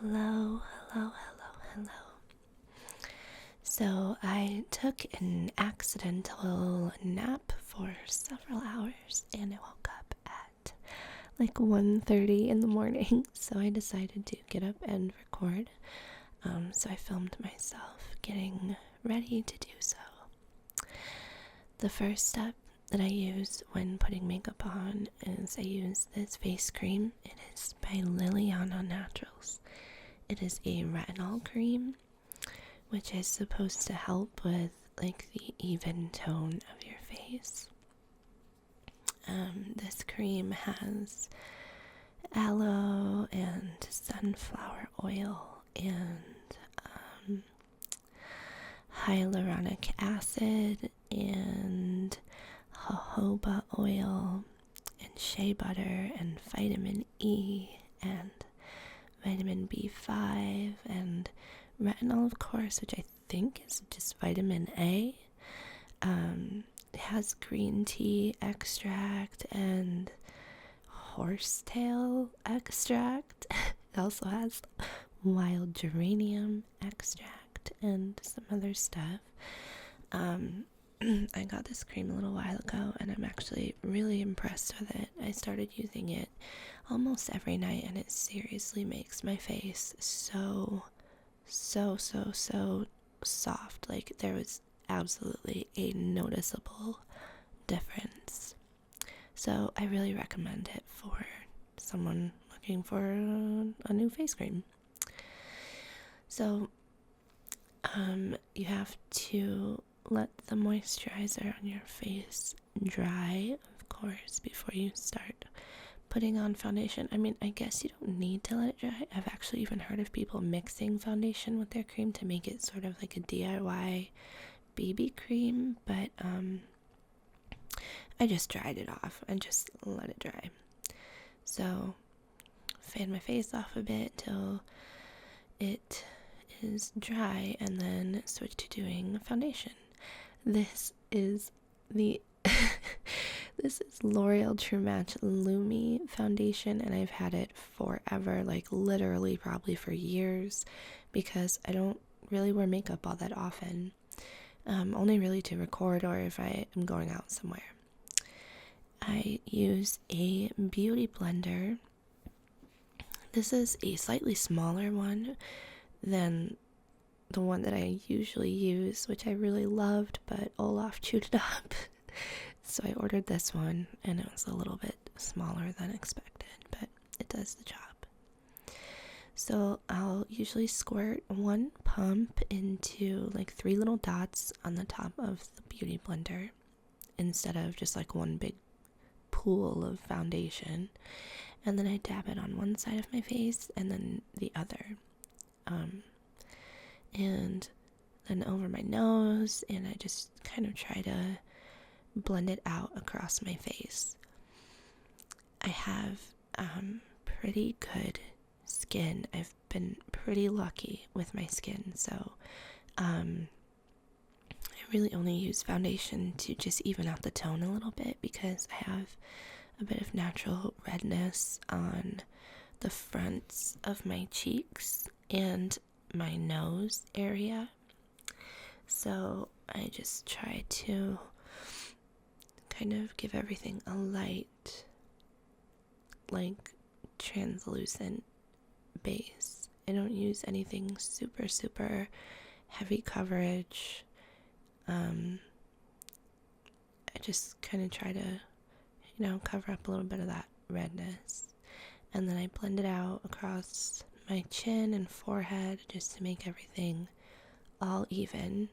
Hello, hello, hello, hello. So I took an accidental nap for several hours and I woke up at like 1:30 in the morning. So I decided to get up and record. So I filmed myself getting ready to do so. The first step that I use when putting makeup on is I use this face cream. It is by Liliana Naturals. It is a retinol cream, which is supposed to help with like the even tone of your face. This cream has aloe and sunflower oil and hyaluronic acid and jojoba oil and shea butter and vitamin E and vitamin B5 and retinol, of course, which I think is just vitamin A. It has green tea extract and horsetail extract. It also has wild geranium extract and some other stuff. I got this cream a little while ago and I'm actually really impressed with it. I started using it almost every night and it seriously makes my face so soft. Like there was absolutely a noticeable difference. So I really recommend it for someone looking for a new face cream. So you have to let the moisturizer on your face dry, of course, before you start putting on foundation. I mean, I guess you don't need to let it dry. I've actually even heard of people mixing foundation with their cream to make it sort of like a DIY BB cream, but I just dried it off and just let it dry. So fan my face off a bit till it is dry and then switch to doing foundation. This is L'Oreal True Match Lumi foundation and I've had it forever, like literally probably for years, because I don't really wear makeup all that often, only really to record or if I am going out somewhere. I use a beauty blender. This is a slightly smaller one than the one that I usually use, which I really loved, but Olaf chewed it up. So I ordered this one, and it was a little bit smaller than expected, but it does the job. So I'll usually squirt one pump into like 3 little dots on the top of the beauty blender instead of just like one big pool of foundation. And then I dab it on one side of my face and then the other. And then over my nose, and I just kind of try to blend it out across my face. I have pretty good skin. I've been pretty lucky with my skin, so I really only use foundation to just even out the tone a little bit because I have a bit of natural redness on the fronts of my cheeks and my nose area. So I just try to kind of give everything a light, like translucent base. I don't use anything super heavy coverage. I just kind of try to, cover up a little bit of that redness. And then I blend it out across my chin and forehead just to make everything all even.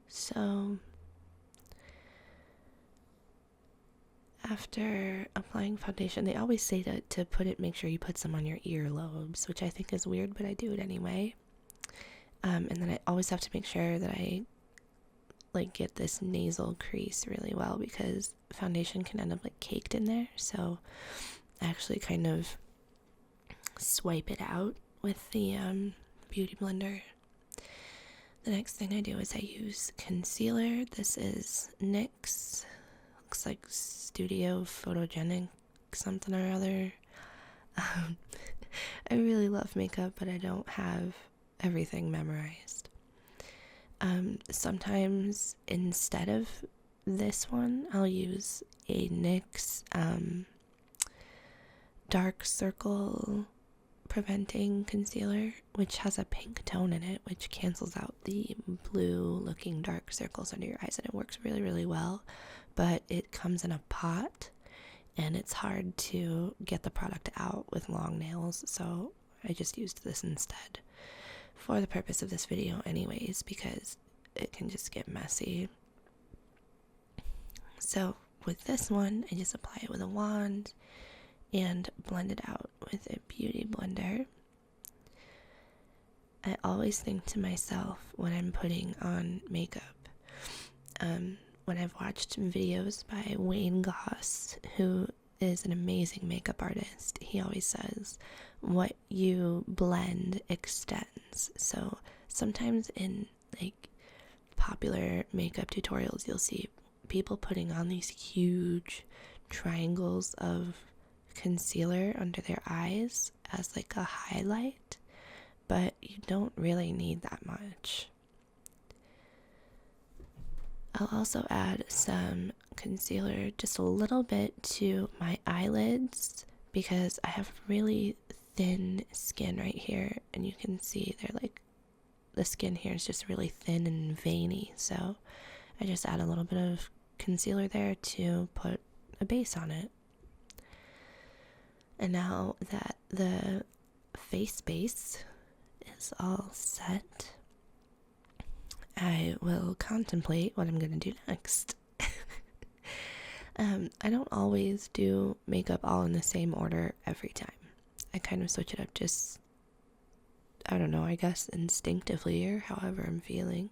So after applying foundation, they always say to make sure you put some on your earlobes, which I think is weird, but I do it anyway. And then I always have to make sure that I get this nasal crease really well because foundation can end up caked in there. So I actually kind of swipe it out with the beauty blender. The next thing I do is I use concealer. This is NYX. Looks like Studio Photogenic something or other. I really love makeup, but I don't have everything memorized. Sometimes instead of this one, I'll use a NYX dark circle preventing concealer, which has a pink tone in it, which cancels out the blue looking dark circles under your eyes, and it works really, really well. But it comes in a pot, and it's hard to get the product out with long nails, so I just used this instead for the purpose of this video anyways, because it can just get messy. So with this one, I just apply it with a wand and blend it out with a beauty blender. I always think to myself when I'm putting on makeup, when I've watched videos by Wayne Goss, who is an amazing makeup artist, he always says, what you blend extends. So sometimes in like popular makeup tutorials, you'll see people putting on these huge triangles of concealer under their eyes as like a highlight, but you don't really need that much. I'll also add some concealer, just a little bit, to my eyelids because I have really thin skin right here, and you can see they're like, the skin here is just really thin and veiny, so I just add a little bit of concealer there to put a base on it. And now that the face base is all set, I will contemplate what I'm going to do next. I don't always do makeup all in the same order every time. I kind of switch it up just, I don't know, I guess instinctively or however I'm feeling.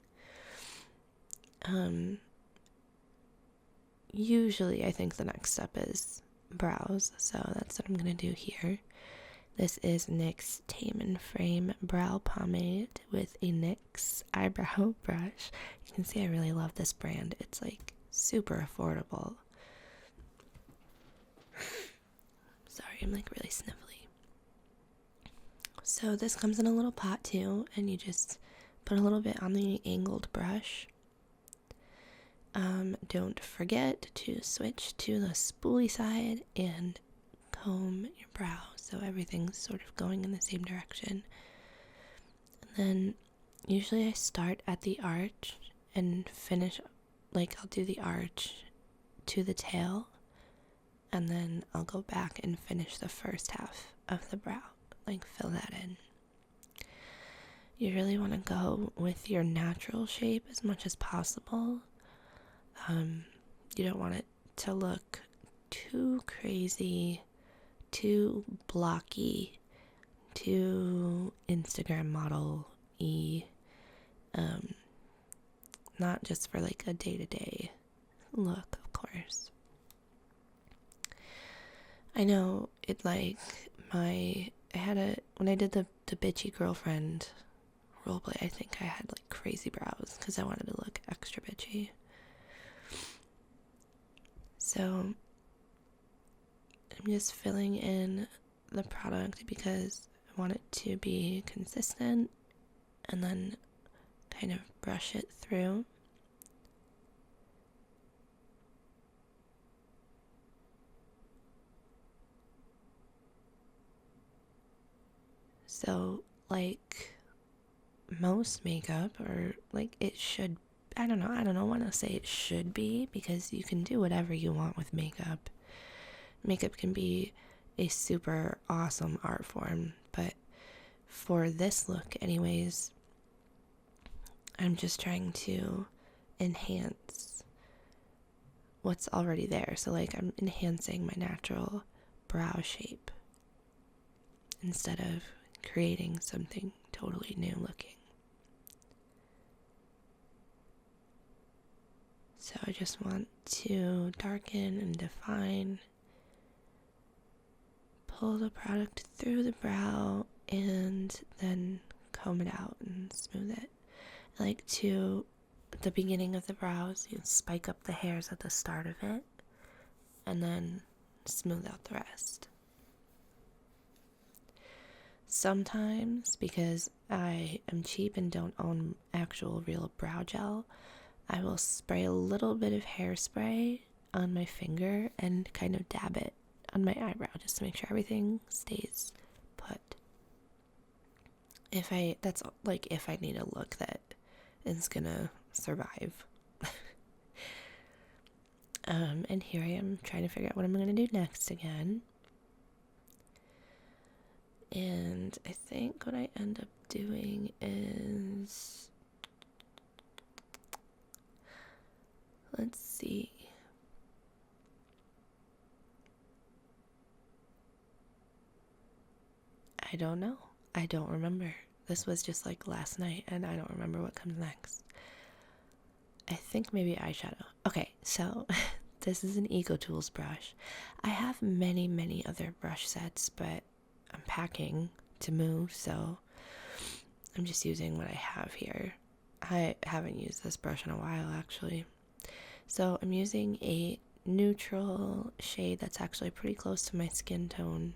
Usually I think the next step is brows, so that's what I'm going to do here. This is NYX Tame and Frame Brow Pomade with a NYX eyebrow brush. You can see I really love this brand. It's like super affordable. Sorry, I'm like really sniffly. So this comes in a little pot too, and you just put a little bit on the angled brush. Don't forget to switch to the spoolie side and comb your brow so everything's sort of going in the same direction. And then usually I start at the arch and finish, like I'll do the arch to the tail, and then I'll go back and finish the first half of the brow, like fill that in. You really want to go with your natural shape as much as possible. You don't want it to look too crazy, too blocky, too Instagram model-y, not just for like a day-to-day look, of course. I know it like when I did the bitchy girlfriend roleplay, I think I had like crazy brows because I wanted to look extra bitchy. So I'm just filling in the product because I want it to be consistent, and then kind of brush it through. So like most makeup, or like it should, I don't want to say it should be, because you can do whatever you want with makeup. Makeup can be a super awesome art form, but for this look anyways, I'm just trying to enhance what's already there. So like I'm enhancing my natural brow shape instead of creating something totally new looking. So I just want to darken and define, pull the product through the brow, and then comb it out and smooth it. Like to the beginning of the brows, you spike up the hairs at the start of it and then smooth out the rest. Sometimes, because I am cheap and don't own actual real brow gel, I will spray a little bit of hairspray on my finger and kind of dab it on my eyebrow just to make sure everything stays put. That's like if I need a look that is gonna survive. And here I am trying to figure out what I'm gonna do next again. And I think what I end up doing is, let's see. I don't know. I don't remember. This was just like last night and I don't remember what comes next. I think maybe eyeshadow. Okay, so this is an Ego Tools brush. I have many, many other brush sets, but I'm packing to move, so I'm just using what I have here. I haven't used this brush in a while, actually. So I'm using a neutral shade that's actually pretty close to my skin tone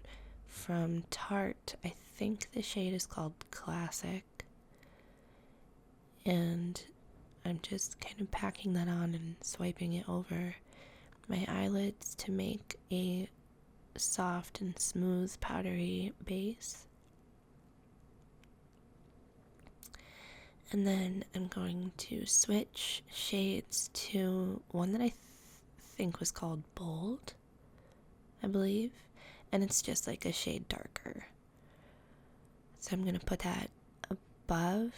from Tarte. I think the shade is called Classic. And I'm just kind of packing that on and swiping it over my eyelids to make a soft and smooth powdery base. And then I'm going to switch shades to one that I think was called Bold, I believe. And it's just like a shade darker. So I'm going to put that above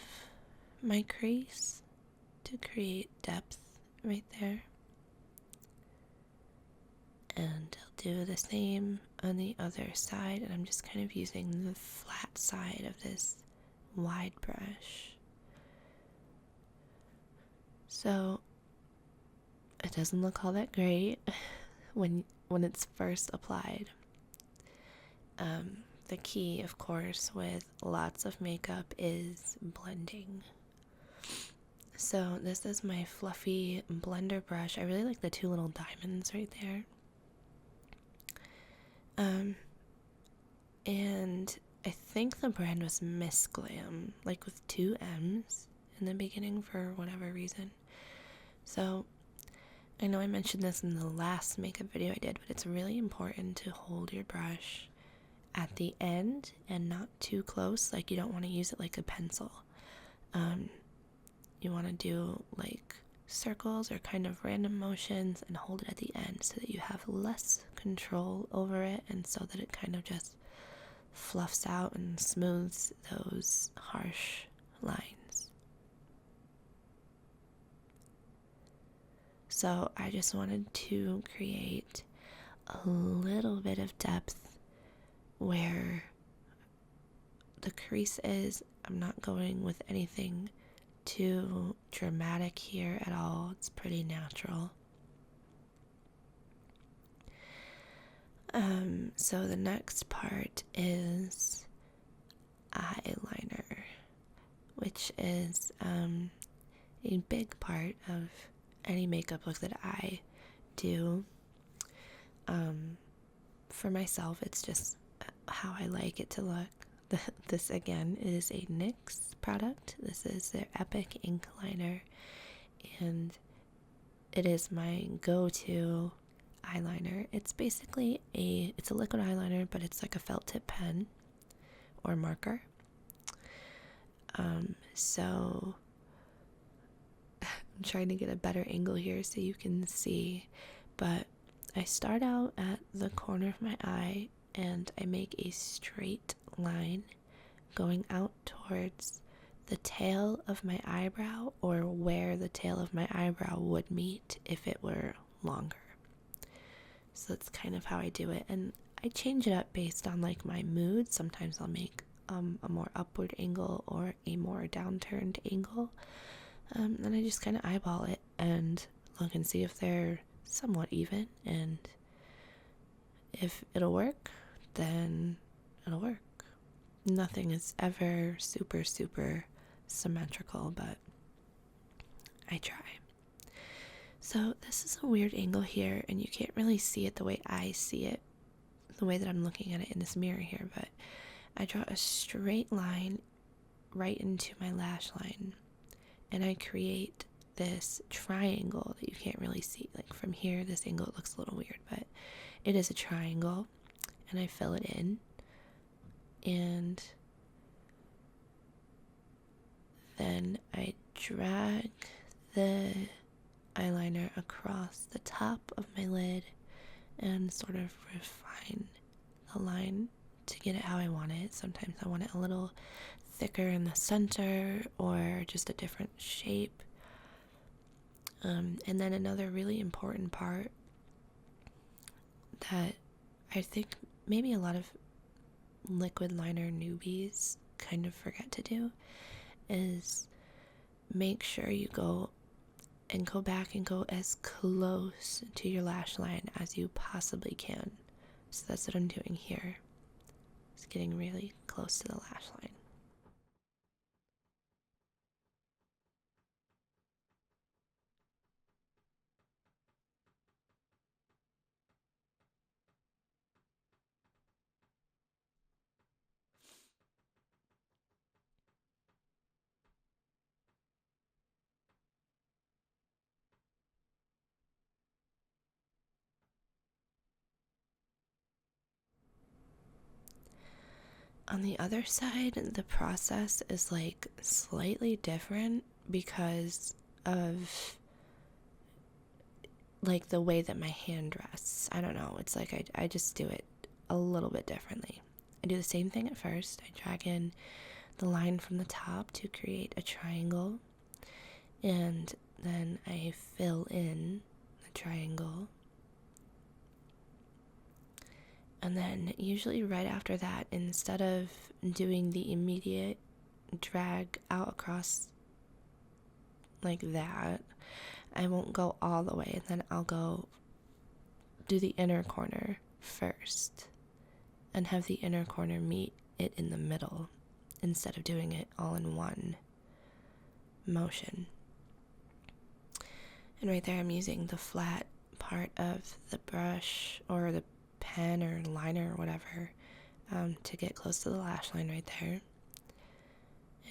my crease to create depth right there. And I'll do the same on the other side, and I'm just kind of using the flat side of this wide brush. So it doesn't look all that great when it's first applied. The key, of course, with lots of makeup is blending. So this is my fluffy blender brush. I really like the two little diamonds right there. And I think the brand was Miss Glam, like with 2 M's in the beginning for whatever reason. So I know I mentioned this in the last makeup video I did, but it's really important to hold your brush at the end and not too close. Like, you don't want to use it like a pencil. You want to do like circles or kind of random motions and hold it at the end so that you have less control over it, and so that it kind of just fluffs out and smooths those harsh lines. So I just wanted to create a little bit of depth where the crease is. I'm not going with anything too dramatic here at all. It's pretty natural. So the next part is eyeliner, which is a big part of any makeup look that I do. For myself, it's just how I like it to look. This again is a NYX product. This is their Epic Ink Liner, and it is my go-to eyeliner. It's basically it's a liquid eyeliner, but it's like a felt tip pen or marker. So I'm trying to get a better angle here so you can see, but I start out at the corner of my eye and I make a straight line going out towards the tail of my eyebrow, or where the tail of my eyebrow would meet if it were longer. So that's kind of how I do it, and I change it up based on like my mood. Sometimes I'll make a more upward angle or a more downturned angle, and I just kind of eyeball it and look and see if they're somewhat even, and if it'll work, then it'll work. Nothing is ever super symmetrical, but I try. So this is a weird angle here, and you can't really see it the way I see it, the way that I'm looking at it in this mirror here, but I draw a straight line right into my lash line, and I create this triangle that you can't really see. Like from here, this angle looks a little weird, but it is a triangle, and I fill it in, and then I drag the eyeliner across the top of my lid and sort of refine the line to get it how I want it. Sometimes I want it a little thicker in the center or just a different shape. And then another really important part that I think maybe a lot of liquid liner newbies kind of forget to do is make sure you go back and go as close to your lash line as you possibly can. So that's what I'm doing here. It's getting really close to the lash line. On the other side, the process is like slightly different because of like the way that my hand rests. I don't know. It's like I just do it a little bit differently. I do the same thing at first. I drag in the line from the top to create a triangle, and then I fill in the triangle. And then usually right after that, instead of doing the immediate drag out across like that, I won't go all the way, and then I'll go do the inner corner first and have the inner corner meet it in the middle instead of doing it all in one motion. And right there I'm using the flat part of the brush or the pen or liner or whatever to get close to the lash line right there.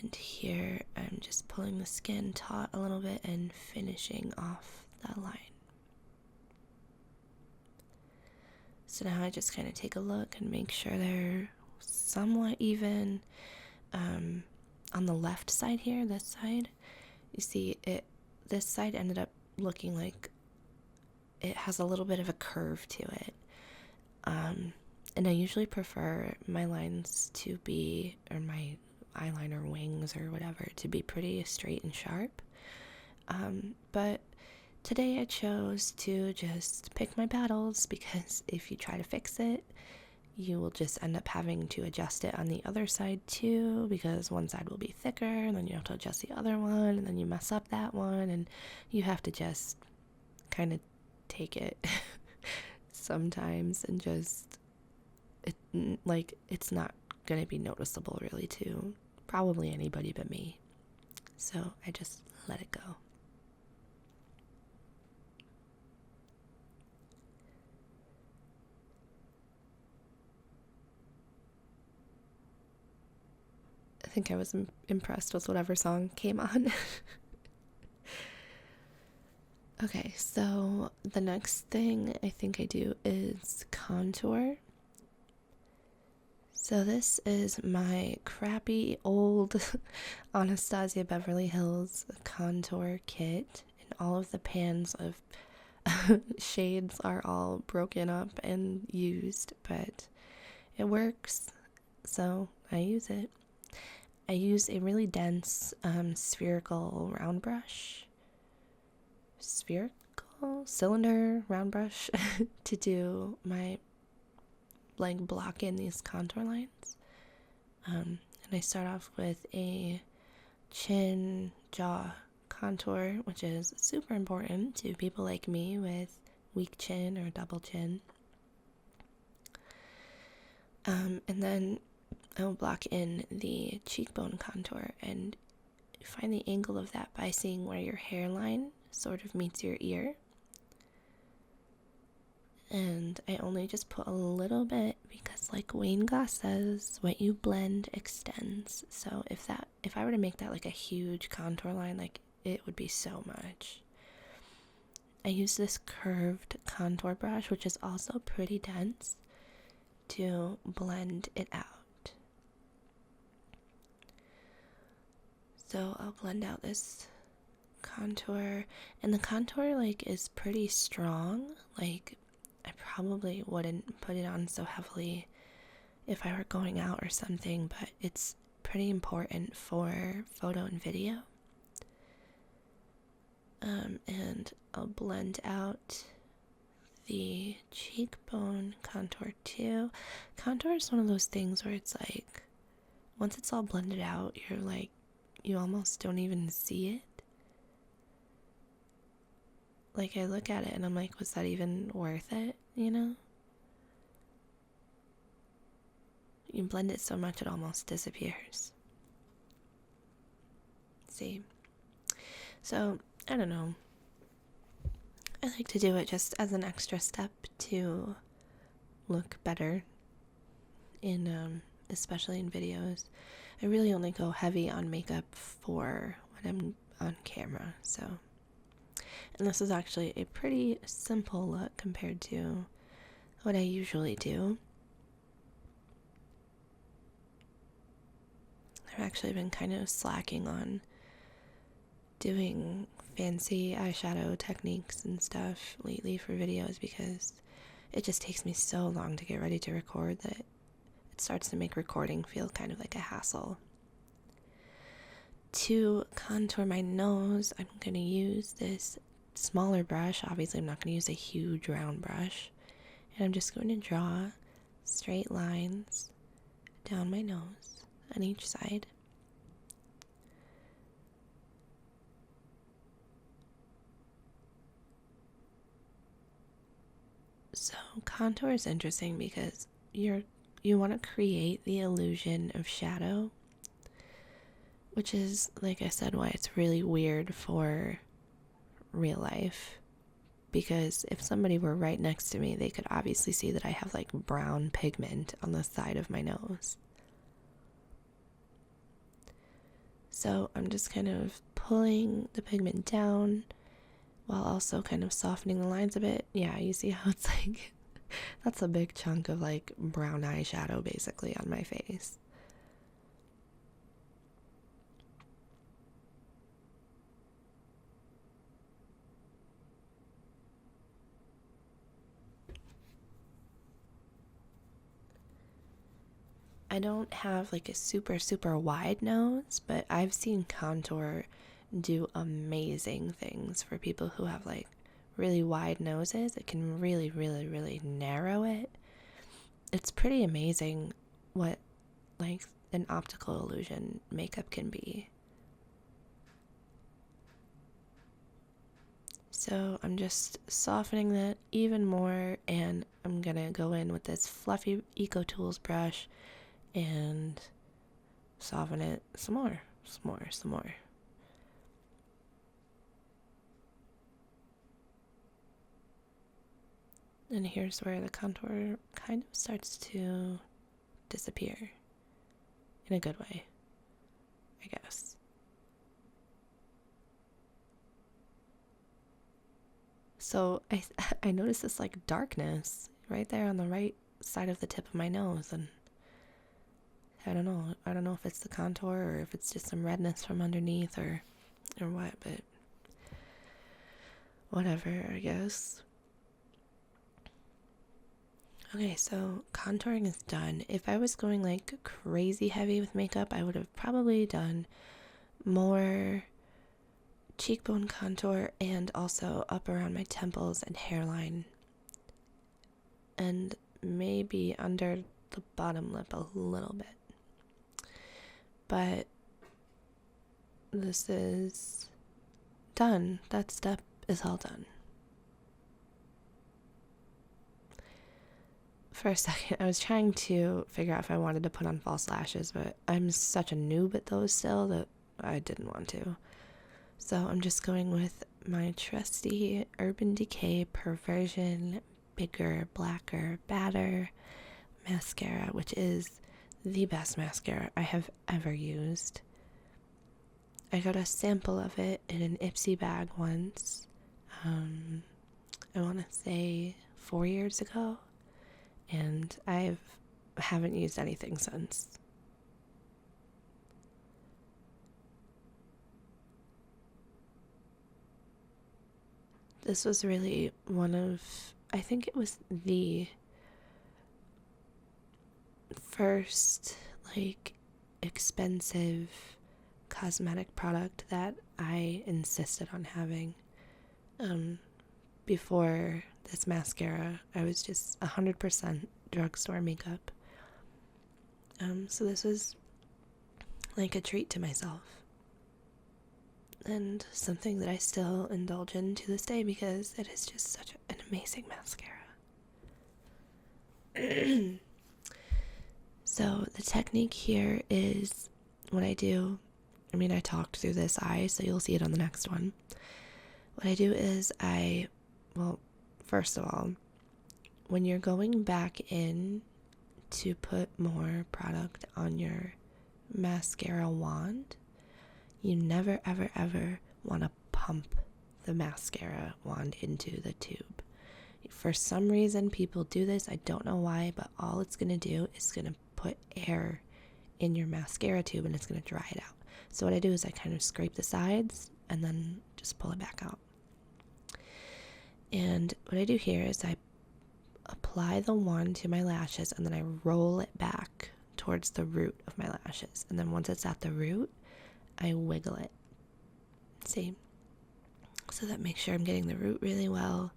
And here I'm just pulling the skin taut a little bit and finishing off that line. So now I just kind of take a look and make sure they're somewhat even. On the left side here, this side, you see it, this side ended up looking like it has a little bit of a curve to it. And I usually prefer my lines to be, or my eyeliner wings or whatever, to be pretty straight and sharp. But today I chose to just pick my battles, because if you try to fix it, you will just end up having to adjust it on the other side too, because one side will be thicker, and then you have to adjust the other one, and then you mess up that one, and you have to just kind of take it sometimes and just, it's not going to be noticeable really to probably anybody but me. So I just let it go. I think I was impressed with whatever song came on. Okay, so the next thing I think I do is contour. So this is my crappy old Anastasia Beverly Hills contour kit, and all of the pans of shades are all broken up and used, but it works, so I use it. I use a really dense spherical round brush, cylinder round brush to do my, like, block in these contour lines. And I start off with a chin jaw contour, which is super important to people like me with weak chin or double chin. And then I will block in the cheekbone contour, and find the angle of that by seeing where your hairline sort of meets your ear. And I only just put a little bit because, like Wayne Goss says, what you blend extends. So if I were to make that like a huge contour line, like it would be so much. I use this curved contour brush, which is also pretty dense, to blend it out. So I'll blend out this contour, and the contour like is pretty strong. Like I probably wouldn't put it on so heavily if I were going out or something, but it's pretty important for photo and video. And I'll blend out the cheekbone contour too. Contour is one of those things where it's like, once it's all blended out, you're like, you almost don't even see it. Like, I look at it and I'm like, was that even worth it, you know? You blend it so much it almost disappears. See? So, I don't know. I like to do it just as an extra step to look better in, especially in videos. I really only go heavy on makeup for when I'm on camera, so. And this is actually a pretty simple look compared to what I usually do. I've actually been kind of slacking on doing fancy eyeshadow techniques and stuff lately for videos because it just takes me so long to get ready to record that it starts to make recording feel kind of like a hassle. To contour my nose, I'm going to use this smaller brush. Obviously, I'm not going to use a huge round brush. And I'm just going to draw straight lines down my nose on each side. So contour is interesting because you want to create the illusion of shadow, which is, like I said, why it's really weird for real life. Because if somebody were right next to me, they could obviously see that I have like brown pigment on the side of my nose. So I'm just kind of pulling the pigment down while also kind of softening the lines a bit. Yeah, you see how it's like, that's a big chunk of like brown eyeshadow basically on my face. I don't have like a super wide nose, but I've seen contour do amazing things for people who have like really wide noses. It can really narrow it. It's pretty amazing what like an optical illusion makeup can be. So I'm just softening that even more, and I'm gonna go in with this fluffy Eco Tools brush and soften it some more. And here's where the contour kind of starts to disappear in a good way, I guess. So I noticed this like darkness right there on the right side of the tip of my nose, and I don't know if it's the contour or if it's just some redness from underneath or what, but whatever, I guess. Okay, so contouring is done. If I was going like crazy heavy with makeup, I would have probably done more cheekbone contour and also up around my temples and hairline, and maybe under the bottom lip a little bit. But this is done. That step is all done. For a second, I was trying to figure out if I wanted to put on false lashes, but I'm such a noob at those still that I didn't want to. So I'm just going with my trusty Urban Decay Perversion Bigger, Blacker, Badder mascara, which is the best mascara I have ever used. I got a sample of it in an Ipsy bag once. I want to say 4 years ago, and I haven't used anything since. This was really I think it was the first, like, expensive cosmetic product that I insisted on having. Before this mascara, I was just 100% drugstore makeup. So this was like a treat to myself. And something that I still indulge in to this day because it is just such an amazing mascara. So the technique here is what I do. I talked through this eye, so you'll see it on the next one. What I do is first of all, when you're going back in to put more product on your mascara wand, you never, ever, ever want to pump the mascara wand into the tube. For some reason, people do this. I don't know why, but all it's going to do is going to put air in your mascara tube and it's going to dry it out. So what I do is I kind of scrape the sides and then just pull it back out. And what I do here is I apply the wand to my lashes and then I roll it back towards the root of my lashes. And then once it's at the root, I wiggle it. See? So that makes sure I'm getting the root really well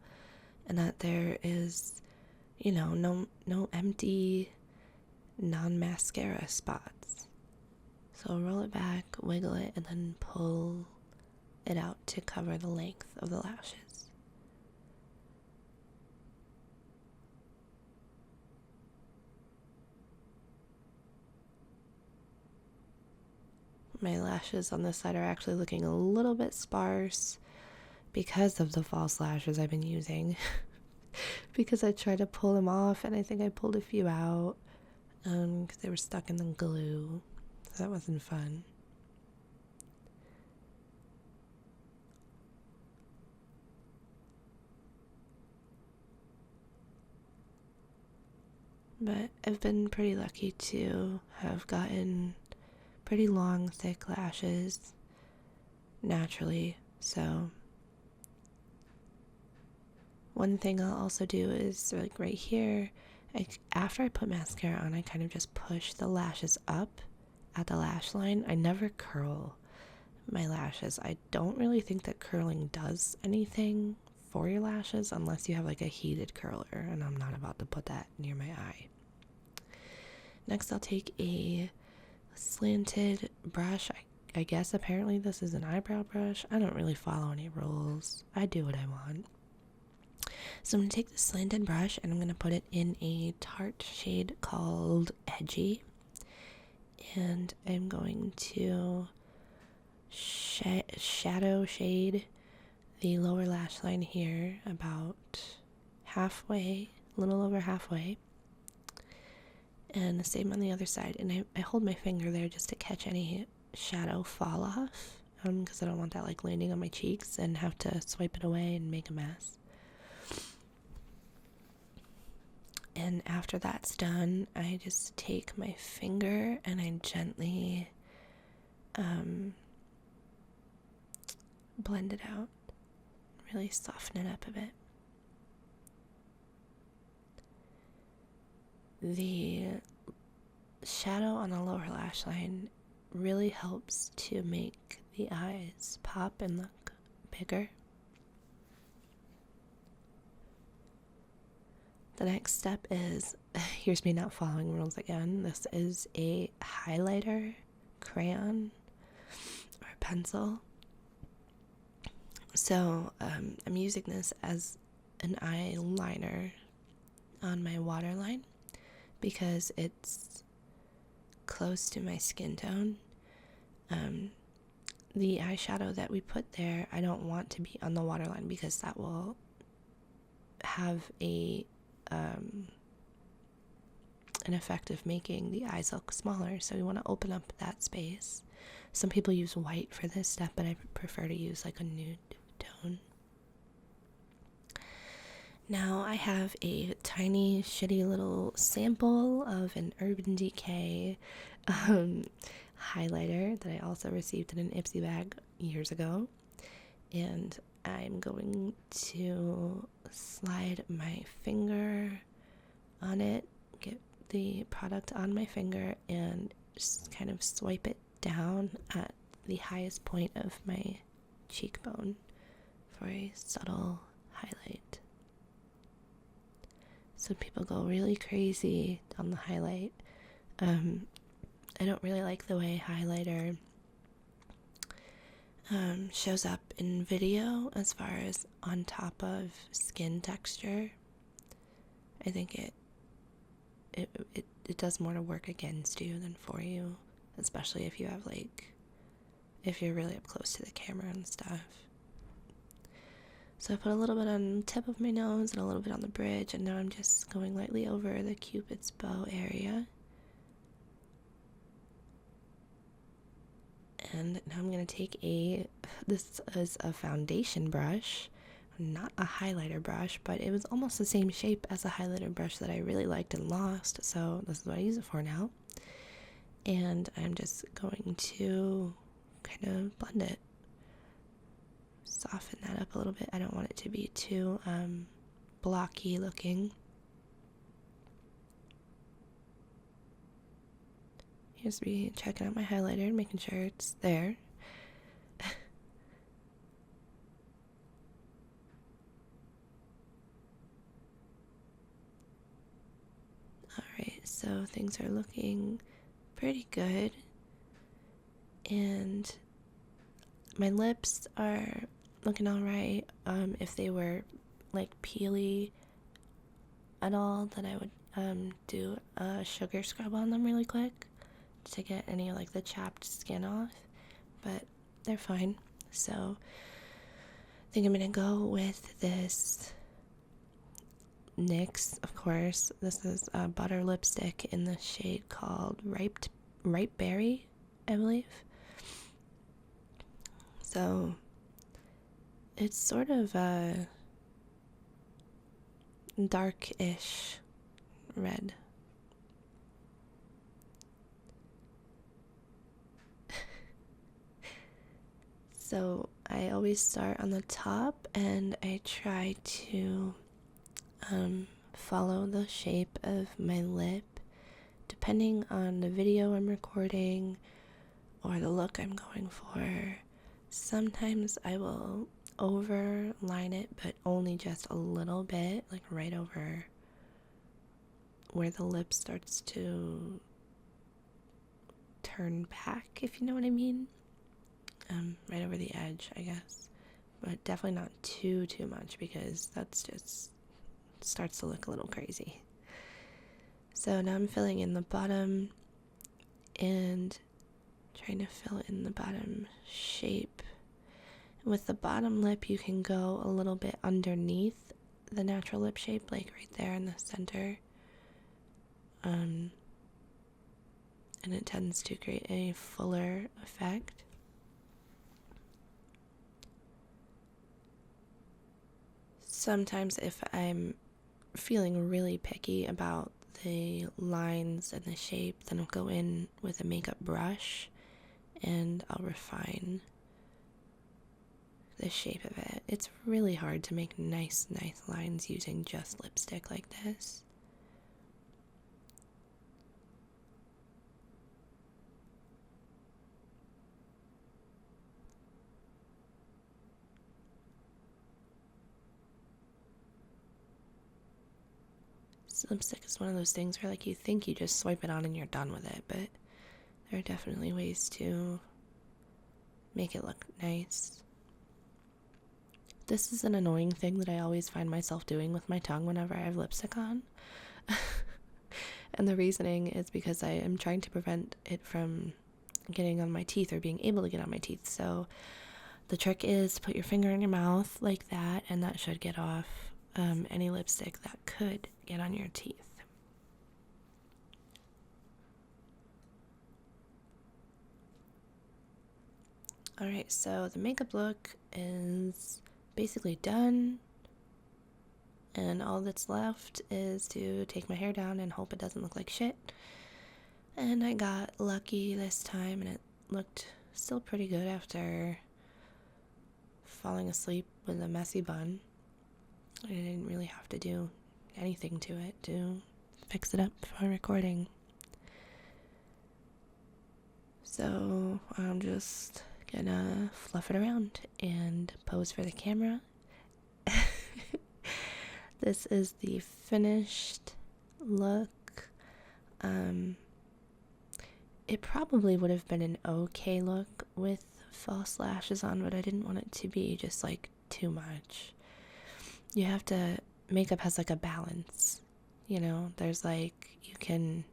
and that there is, no empty non-mascara spots. So roll it back, wiggle it, and then pull it out to cover the length of the lashes. My lashes on this side are actually looking a little bit sparse because of the false lashes I've been using. Because I tried to pull them off and I think I pulled a few out because they were stuck in the glue. So that wasn't fun. But I've been pretty lucky to have gotten pretty long, thick lashes naturally. So one thing I'll also do is, like, right here, after I put mascara on, I kind of just push the lashes up at the lash line. I never curl my lashes. I don't really think that curling does anything for your lashes unless you have like a heated curler, and I'm not about to put that near my eye. Next, I'll take a slanted brush. I guess apparently this is an eyebrow brush. I don't really follow any rules. I do what I want. So I'm going to take the slanted brush and I'm going to put it in a tart shade called Edgy. And I'm going to shadow shade the lower lash line here about halfway, a little over halfway. And the same on the other side. And I hold my finger there just to catch any shadow fall off. Because I don't want that like landing on my cheeks and have to swipe it away and make a mess. And after that's done, I just take my finger and I gently blend it out. Really soften it up a bit. The shadow on the lower lash line really helps to make the eyes pop and look bigger. The next step is, here's me not following rules again. This is a highlighter, crayon, or pencil. So I'm using this as an eyeliner on my waterline because it's close to my skin tone. the eyeshadow that we put there, I don't want to be on the waterline because that will have an effect of making the eyes look smaller. So we want to open up that space. Some people use white for this step, but I prefer to use like a nude tone. Now I have a tiny shitty little sample of an Urban Decay highlighter that I also received in an Ipsy bag years ago, and I'm going to slide my finger on it, get the product on my finger, and just kind of swipe it down at the highest point of my cheekbone for a subtle highlight. So people go really crazy on the highlight. I don't really like the way highlighter shows up in video as far as on top of skin texture. I think it does more to work against you than for you, especially if you have if you're really up close to the camera and stuff. So I put a little bit on the tip of my nose and a little bit on the bridge, and now I'm just going lightly over the Cupid's bow area. And now I'm going to take this is a foundation brush, not a highlighter brush, but it was almost the same shape as a highlighter brush that I really liked and lost, so this is what I use it for now. And I'm just going to kind of blend it. Soften that up a little bit. I don't want it to be too blocky looking. Just be checking out my highlighter and making sure it's there. Alright, so things are looking pretty good. And my lips are looking alright. If they were like peely at all, then I would do a sugar scrub on them really quick to get any like the chapped skin off, but they're fine. So I think I'm gonna go with this NYX, of course. This is a butter lipstick in the shade called Ripe Berry, I believe. So it's sort of a dark-ish red. So I always start on the top and I try to follow the shape of my lip depending on the video I'm recording or the look I'm going for. Sometimes I will overline it, but only just a little bit, like right over where the lip starts to turn back, if you know what I mean. Right over the edge, I guess, but definitely not too much, because that's just starts to look a little crazy. So now I'm filling in the bottom and trying to fill in the bottom shape. With the bottom lip, you can go a little bit underneath the natural lip shape, like right there in the center, and it tends to create a fuller effect. Sometimes if I'm feeling really picky about the lines and the shape, then I'll go in with a makeup brush and I'll refine the shape of it. It's really hard to make nice lines using just lipstick like this. Lipstick is one of those things where like you think you just swipe it on and you're done with it, but there are definitely ways to make it look nice. This is an annoying thing that I always find myself doing with my tongue whenever I have lipstick on. And the reasoning is because I am trying to prevent it from getting on my teeth or being able to get on my teeth. So the trick is to put your finger in your mouth like that, and that should get off any lipstick that could get on your teeth. Alright, so the makeup look is basically done, and all that's left is to take my hair down and hope it doesn't look like shit. And I got lucky this time, and it looked still pretty good after falling asleep with a messy bun. I didn't really have to do anything to it to fix it up for recording. So I'm just gonna fluff it around and pose for the camera. This is the finished look. It probably would have been an okay look with false lashes on, but I didn't want it to be just like too much. You have to, makeup has like a balance, you know, there's like, you can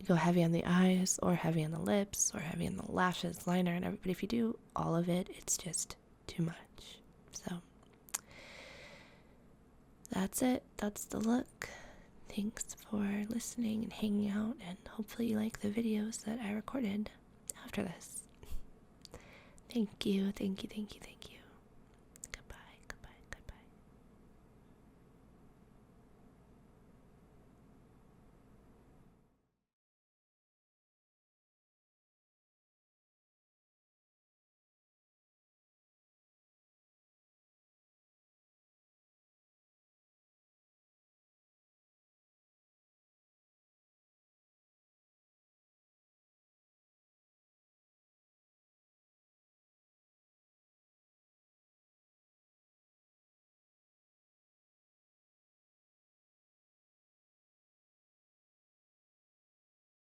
go heavy on the eyes or heavy on the lips or heavy on the lashes, liner, and everything. But if you do all of it, it's just too much. So that's it. That's the look. Thanks for listening and hanging out, and hopefully you like the videos that I recorded after this. Thank you, thank you, thank you, thank you.